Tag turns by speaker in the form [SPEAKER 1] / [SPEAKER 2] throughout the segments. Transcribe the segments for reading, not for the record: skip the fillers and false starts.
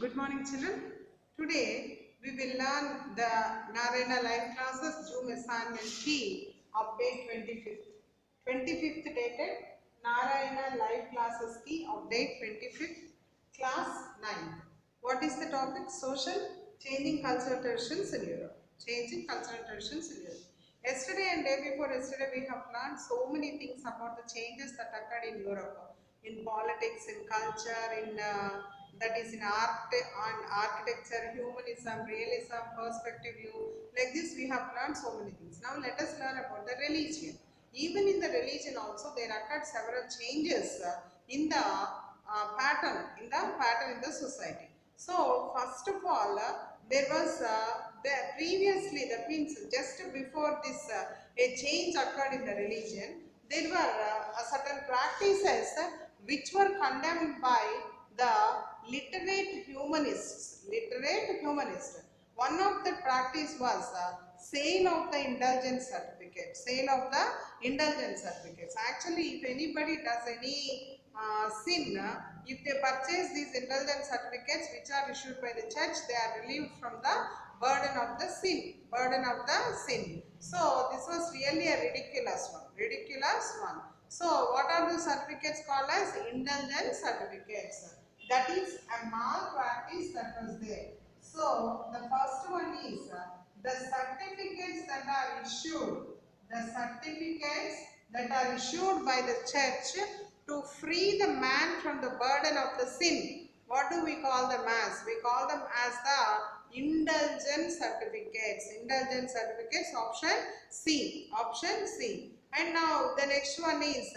[SPEAKER 1] Good morning, children. Today we will learn the Narayana Life Classes Zoom Assignment Key of date 25th. 25th dated Narayana Life Classes Key of date 25th, class 9. What is the topic? Social changing cultural traditions in Europe. Changing cultural traditions in Europe. Yesterday and day before yesterday we have learned so many things about the changes that occurred in Europe, in politics, in culture, in that is in art, on architecture, humanism, realism, perspective view. Like this we have learned so many things. Now let us learn about the religion. Even in the religion also there occurred several changes in the pattern in the society. So first of all, there was previously, that means just before this a change occurred in the religion, there were certain practices which were condemned by the literate humanists. Literate humanists. One of the practice was sale of the indulgence certificate. Sale of the indulgence certificates. Actually, if anybody does any sin, if they purchase these indulgence certificates which are issued by the church, they are relieved from the burden of the sin. Burden of the sin. So this was really a ridiculous one. Ridiculous one. So what are the certificates called as? Indulgence certificates. That is a malpractice that was there. So the first one is the certificates that are issued. The certificates that are issued by the church to free the man from the burden of the sin. What do we call them as? We call them as the indulgence certificates. Indulgence certificates, option C. Option C. And now the next one is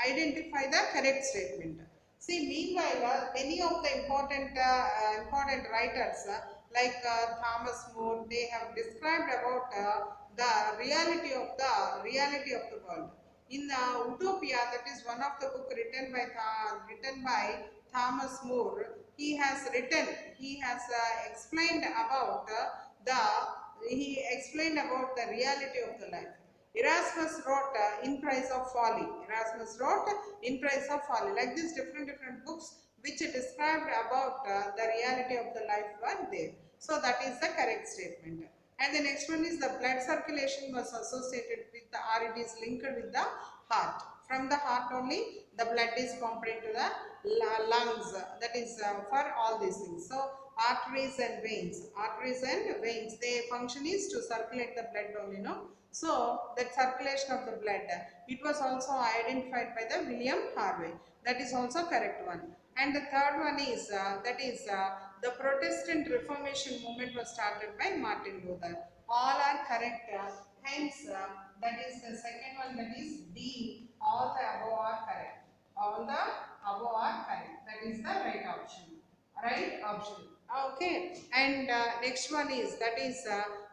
[SPEAKER 1] identify the correct statement. See, meanwhile, many of the important writers like Thomas More, they have described about the reality of the world. In Utopia, that is one of the book written by Thomas More. He has explained about he explained about the reality of the life. Erasmus wrote In Price of Folly. Erasmus wrote In Price of Folly. Like this, different books which described about the reality of the life were there. So that is the correct statement. And the next one is the blood circulation was associated with the, or it is linked with the heart. From the heart only the blood is pumped into the lungs. That is for all these things. So arteries and veins, their function is to circulate the blood only, no? So that circulation of the blood, it was also identified by the William Harvey. That is also correct one. And the third one is the Protestant Reformation movement was started by Martin Luther. All are correct. Hence, that is the second one, that is D. All the above are correct. All the above are correct. That is the right option. Right option. Okay. And next one is, that is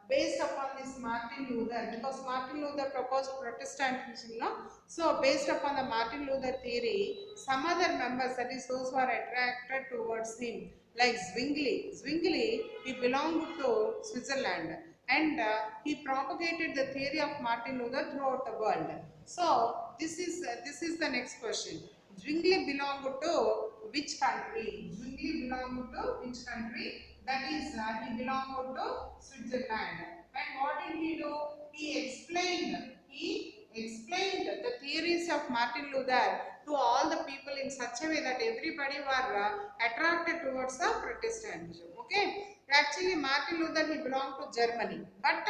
[SPEAKER 1] based upon this Martin Luther, because Martin Luther proposed Protestantism, no? So based upon the Martin Luther theory, some other members, that is those who are attracted towards him, like Zwingli. Zwingli, he belonged to Switzerland, and he propagated the theory of Martin Luther throughout the world. So this is the next question. Zwingli belonged to which country? Zwingli belonged to which country? That is, he belonged to Switzerland. And what did he do? He explained the theories of Martin Luther to all the people in such a way that everybody were attracted towards the Protestantism. Okay. Actually, Martin Luther, he belonged to Germany, but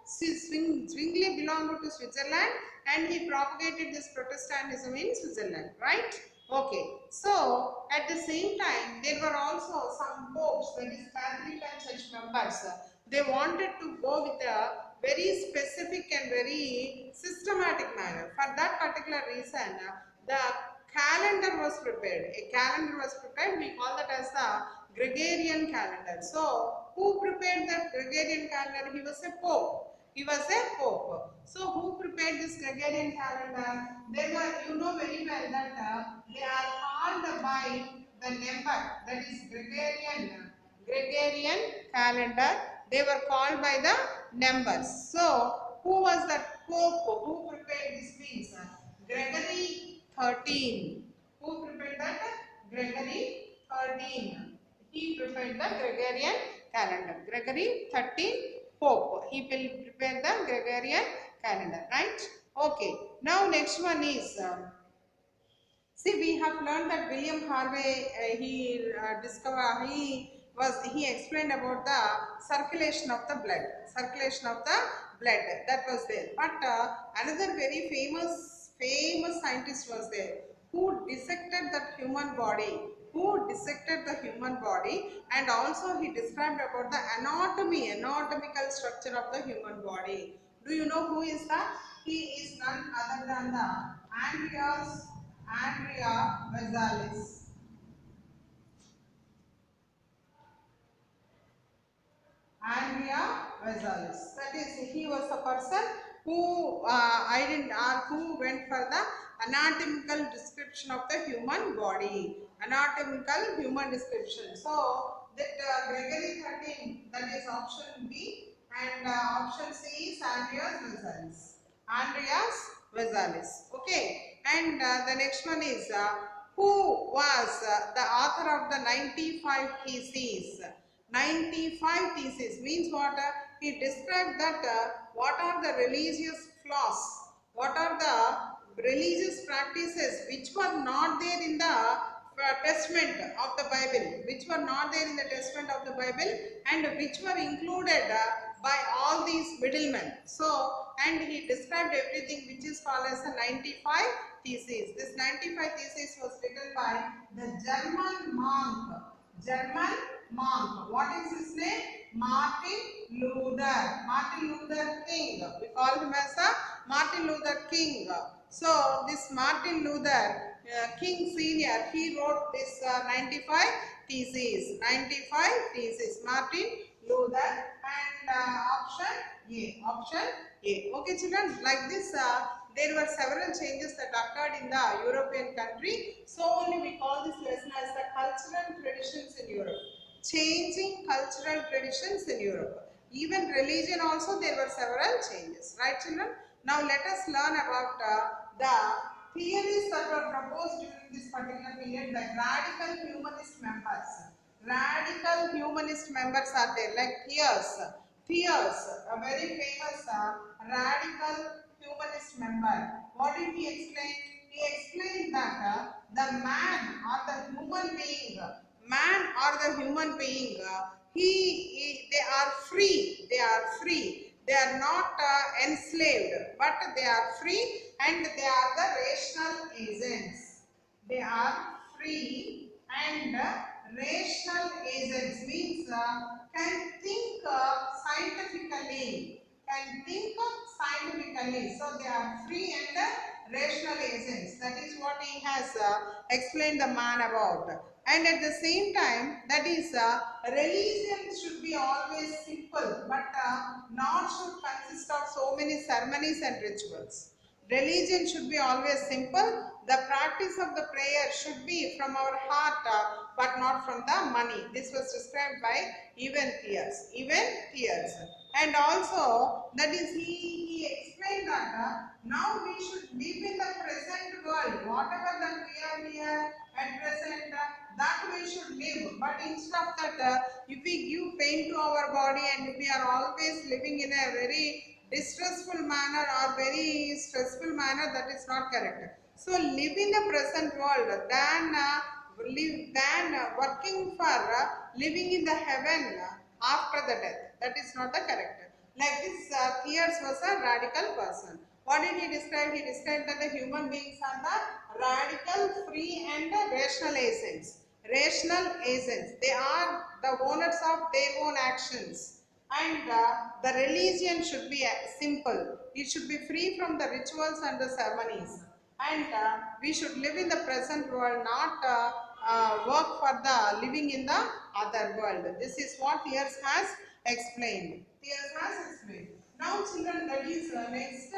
[SPEAKER 1] Zwingli belonged to Switzerland, and he propagated this Protestantism in Switzerland, right? Okay. So at the same time, there were also some popes, that is Catholic and church members. They wanted to go with a very specific and very systematic manner. For that particular reason, the calendar was prepared. A calendar was prepared. We call that as the Gregorian calendar. So who prepared the Gregorian calendar? He was a pope. He was a pope. So who prepared this Gregorian calendar? They were, you know very well that they are called by the number, that is Gregorian calendar. They were called by the numbers. So who was that pope who prepared this means? Gregory 13. Who prepared that? Gregory 13. He prepared the Gregorian calendar. Gregory 13 Pope. He will prepare the Gregorian calendar, right? Okay. Now next one is see, we have learned that William Harvey he explained about the circulation of the blood, that was there. But another very famous scientist was there who dissected the human body, and also he described about the anatomical structure of the human body. Do you know who is that? He is none other than the Andrea Vesalius. Andrea Vesalius. That is, he was the person who who went for the anatomical description of the human body. Anatomical human description. So that Gregory 13, that is option B, and option C is Andreas Vesalius. Andreas Vesalius. Okay, and the next one is who was the author of the 95 Theses. 95 Theses means what? He described that what are the religious flaws, what are the religious practices which were not there in the testament of the Bible, and which were included by all these middlemen. So, and he described everything which is called as the 95 Theses. This 95 Theses was written by the German monk. What is his name? Martin Luther King. We call him as a Martin Luther King. So this Martin Luther King Senior, he wrote this 95 Theses. Martin Luther, and option A. Okay, children. Like this, there were several changes that occurred in the European country. So only we call this lesson as the cultural traditions in Europe. Changing cultural traditions in Europe. Even religion also, there were several changes. Right, children? Now let us learn about the theories that were proposed during this particular period by radical humanist members. Radical humanist members are there, like Thiers, a very famous radical humanist member. What did he explain? He explained that the man or the human being, they are free. They are not enslaved, but they are free, and they are the rational agents. They are free and rational agents, means can think scientifically. So they are free and rational agents. That is what he has explained the man about. And at the same time, that is religion should be always simple, but not should consist of so many ceremonies and rituals. Religion should be always simple. The practice of the prayer should be from our heart, but not from the money. This was described by even Thiers. And also, that is, he explained that now we should live in the present world. Whatever that we are here at present, that we should live. But instead of that, if we give pain to our body and if we are always living in a very distressful manner or very stressful manner, that is not correct. So live in the present world than working for living in the heaven after the death. That is not the correct. Like this, Thiers was a radical person. What did he describe? He described that the human beings are the radical, free and rational agents. They are the owners of their own actions. And the religion should be simple. It should be free from the rituals and the ceremonies. And we should live in the present world, not work for the living in the other world. This is what Thiers has explained. Now, children, that is next.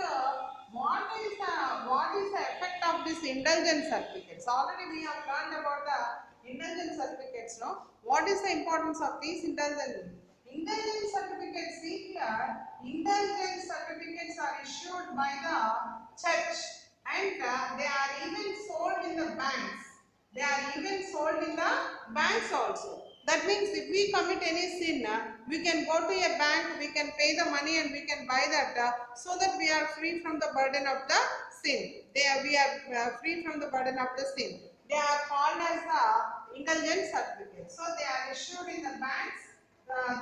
[SPEAKER 1] What is the effect of this indulgence certificates? Already we have learned about the indulgence certificates. No, what is the importance of these indulgence? Indulgence certificates, see here, indulgence certificates are issued by the church, and they are even sold in the banks. They are even sold in the banks also. That means if we commit any sin, we can go to a bank, we can pay the money and we can buy that so that we are free from the burden of the sin. We are free from the burden of the sin. They are called as the indulgence certificates. So they are issued in the banks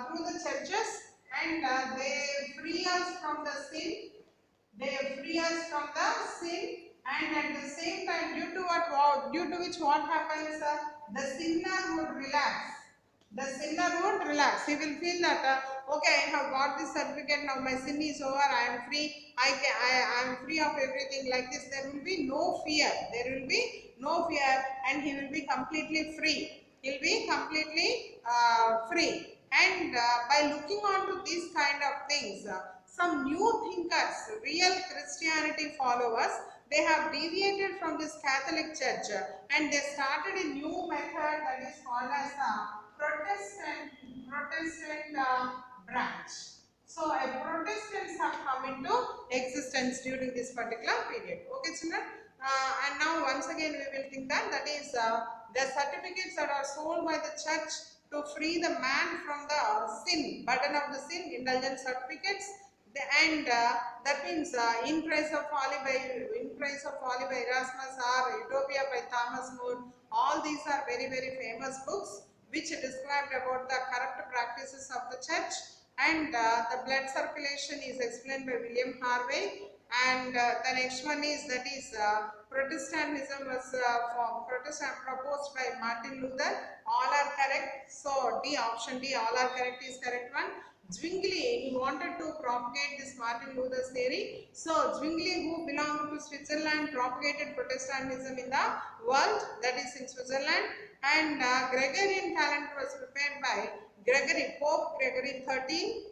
[SPEAKER 1] through the churches, and they free us from the sin. They free us from the sin, and at the same time, due to which what happens, the sinner would relax. The sinner would relax. He will feel that okay, I have got this certificate now. My sin is over. I am free. I am free of everything like this. There will be no fear. There will be no fear, and he will be completely free. He will be completely free. And by looking on to these kind of things, some new thinkers, real Christianity followers, they have deviated from this Catholic Church and they started a new method that is called as a Protestant branch. So Protestants have come into existence during this particular period. Okay, children. And now once again we will think that is the certificates that are sold by the church to free the man from the sin, burden of the sin, indulgence certificates. And that means In Praise of Folly by Erasmus or Utopia by Thomas More. All these are very famous books which described about the corrupt practices of the church. And the blood circulation is explained by William Harvey. And the next one is Protestantism was proposed by Martin Luther. All are correct. So D, option D, all are correct is correct one. Zwingli, he wanted to propagate this Martin Luther's theory. So Zwingli, who belonged to Switzerland, propagated Protestantism in the world, that is in Switzerland. And Gregorian calendar was prepared by Pope Gregory XIII.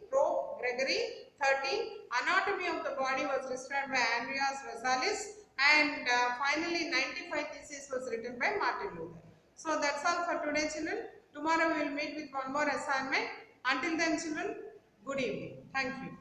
[SPEAKER 1] Anatomy of the body was described by Andreas Vesalius. And finally 95 thesis was written by Martin Luther. So that's all for today, children. Tomorrow we will meet with one more assignment. Until then, children, good evening. Thank you.